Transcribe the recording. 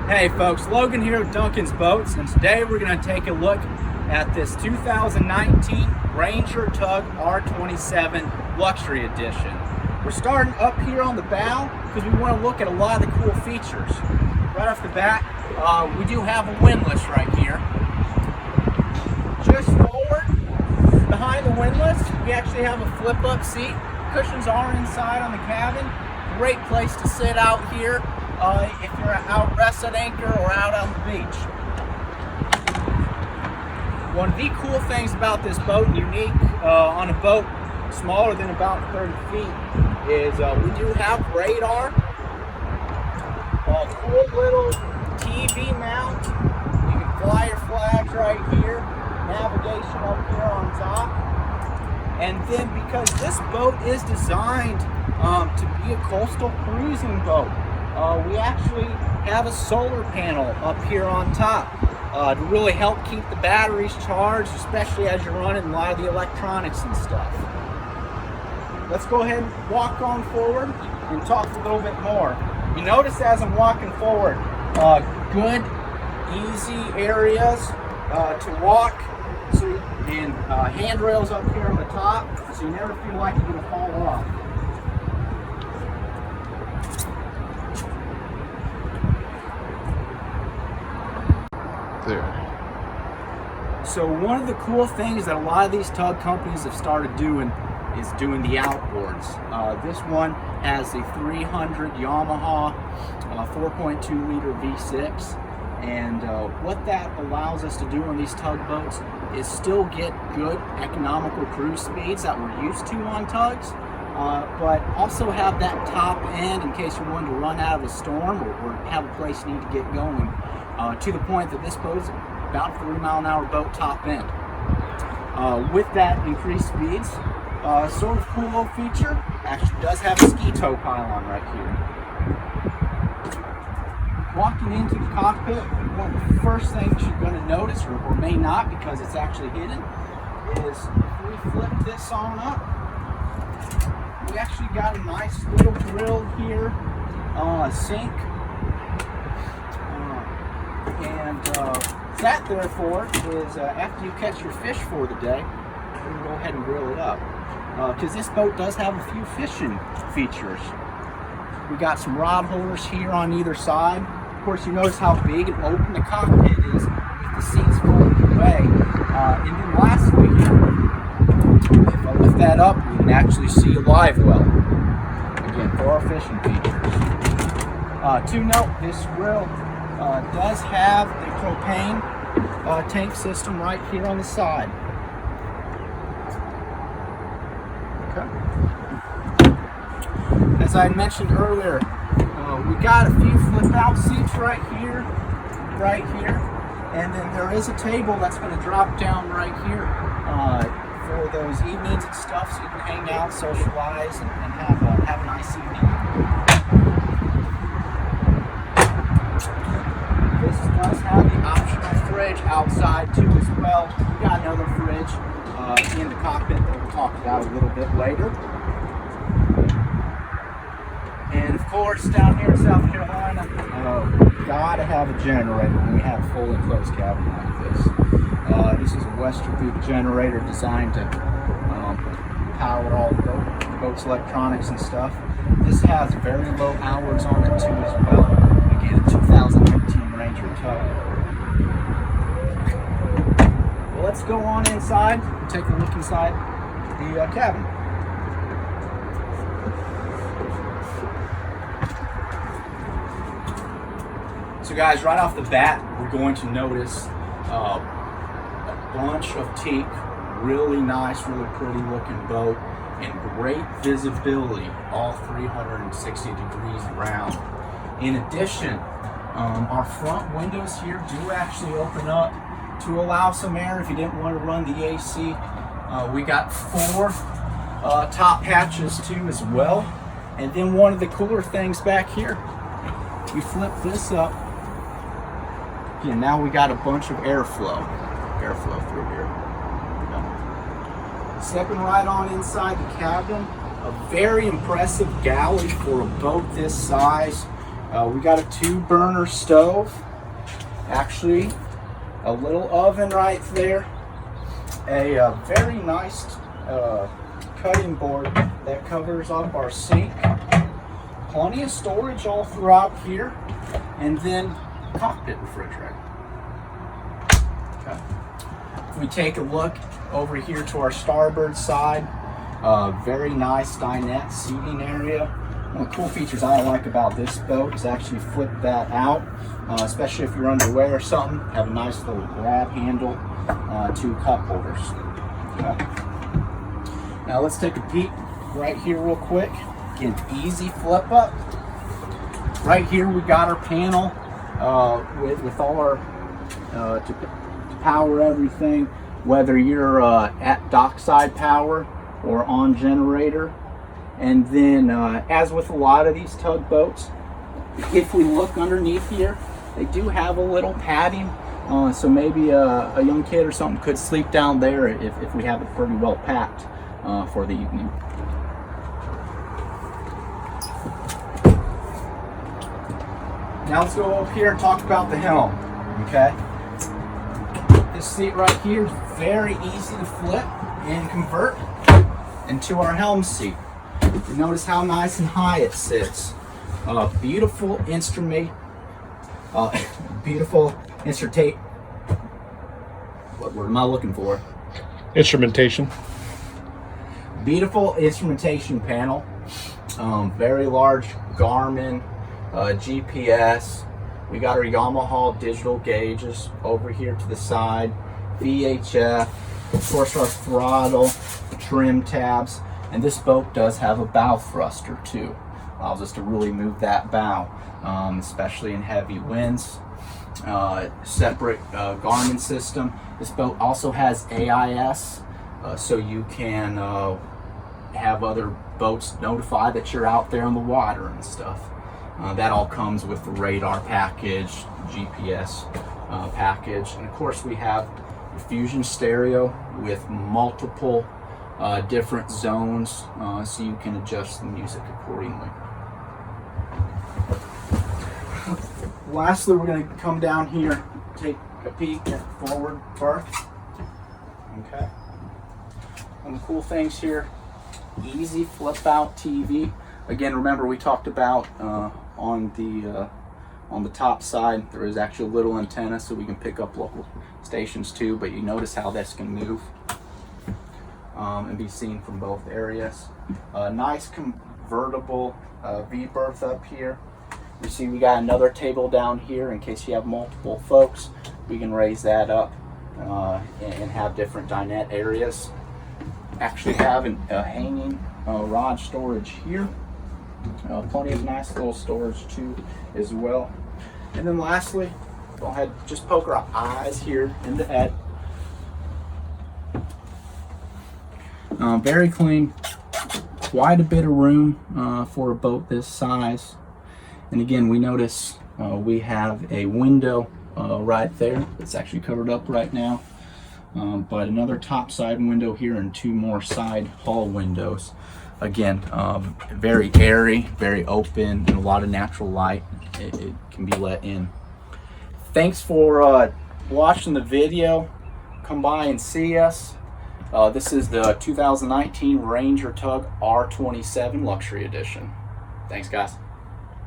Hey folks, Logan here with Duncan's Boats, and today we're going to take a look at this 2019 Ranger Tugs R27 Luxury Edition. We're starting up here on the bow because we want to look at a lot of the cool features. Right off the bat, we do have a windlass right here. Just forward, behind the windlass, we actually have a flip-up seat. Cushions are inside on the cabin. Great place to sit out here if you're out rest at anchor or out on the beach. One of the cool things about this boat, unique on a boat smaller than about 30 feet, is we do have radar, a cool little TV mount. You can fly your flags right here, navigation up here on top. And then because this boat is designed to be a coastal cruising boat, we actually have a solar panel up here on top to really help keep the batteries charged, especially as you're running a lot of the electronics and stuff. Let's go ahead and walk on forward and talk a little bit more. You notice as I'm walking forward, good, easy areas to walk, and handrails up here on the top, so you never feel like you're going to fall off. There. So one of the cool things that a lot of these tug companies have started doing is doing the outboards. This one has a 300 Yamaha 4.2 liter V6. And what that allows us to do on these tugboats is still get good economical cruise speeds that we're used to on tugs, but also have that top end in case you're wanting to run out of a storm or have a place you need to get going, to the point that this boat is about a 3-mile-an-hour boat top end. With that increased speeds, sort of cool little feature, actually does have a ski tow pylon right here. Walking into the cockpit, one of the first things you're going to notice, or may not because it's actually hidden, is if we flip this on up, we actually got a nice little grill here, sink, and that therefore is after you catch your fish for the day, you can go ahead and grill it up. Because this boat does have a few fishing features. We got some rod holders here on either side. Of course, you notice how big and open the cockpit is with the seats folded away. And then lastly, if I lift that up, we can actually see a live well. Again, for our fishing features. To note, this grill does have a propane tank system right here on the side. Okay. As I had mentioned earlier, we got a few flip-out seats right here, and then there is a table that's going to drop down right here for those evenings and stuff, so you can hang out, socialize, and have a nice evening. This does have the optional fridge outside too as well. We got another fridge in the cockpit that we'll talk about a little bit later. And of course, down here in South Carolina, we gotta have a generator when we have a full enclosed cabin like this. This is a Westerboot generator designed to power all the boat's electronics and stuff. This has very low hours on it too as well. Again, a 2015 Ranger Tug. Well, let's go on inside and take a look inside the cabin. So guys, right off the bat, we're going to notice a bunch of teak, really nice, really pretty looking boat, and great visibility all 360 degrees around. In addition, our front windows here do actually open up to allow some air if you didn't want to run the AC. We got 4 top hatches too as well. And then one of the cooler things back here, we flip this up. Again, now we got a bunch of airflow through here. Stepping right on inside the cabin, a very impressive galley for a boat this size. We got a 2-burner stove, actually a little oven right there, a very nice cutting board that covers up our sink, plenty of storage all throughout here, and then cockpit refrigerator. Okay. If we take a look over here to our starboard side, very nice dinette seating area. One of the cool features I like about this boat is actually flip that out, especially if you're underway or something. Have a nice little grab handle, 2 cup holders. Okay. Now let's take a peek right here real quick. Again, easy flip up. Right here we got our panel with all our to power everything, whether you're at dockside power or on generator. And then, as with a lot of these tugboats, if we look underneath here, they do have a little padding, so maybe a young kid or something could sleep down there if we have it pretty well packed for the evening. Now let's go up here and talk about the helm, okay? This seat right here is very easy to flip and convert into our helm seat. You notice how nice and high it sits. Beautiful instrument. Beautiful instrument. What word am I looking for? Instrumentation. Beautiful instrumentation panel. Very large Garmin GPS. We got our Yamaha digital gauges over here to the side. VHF. Of course, our throttle, trim tabs. And this boat does have a bow thruster too. Allows us to really move that bow, especially in heavy winds. Separate Garmin system. This boat also has AIS, so you can have other boats notify that you're out there on the water and stuff. That all comes with the radar package, GPS package, and of course we have the Fusion stereo with multiple different zones, so you can adjust the music accordingly. Lastly, we're going to come down here, take a peek at the forward berth. Okay. One of the cool things here, easy flip out TV. Again, remember we talked about on the top side there is actually a little antenna so we can pick up local stations too, but you notice how this can move and be seen from both areas. Nice convertible V-berth up here. You see we got another table down here in case you have multiple folks. We can raise that up and have different dinette areas. Actually have a hanging rod storage here. Plenty of nice little storage too as well. And then lastly, go ahead, just poke our eyes here in the head. Very clean, quite a bit of room for a boat this size. And again, we notice we have a window right there. It's actually covered up right now. But another top side window here and 2 more side hull windows. Again, very airy, very open, and a lot of natural light. It can be let in. Thanks for watching the video. Come by and see us. This is the 2019 Ranger Tug R27 Luxury Edition. Thanks, guys.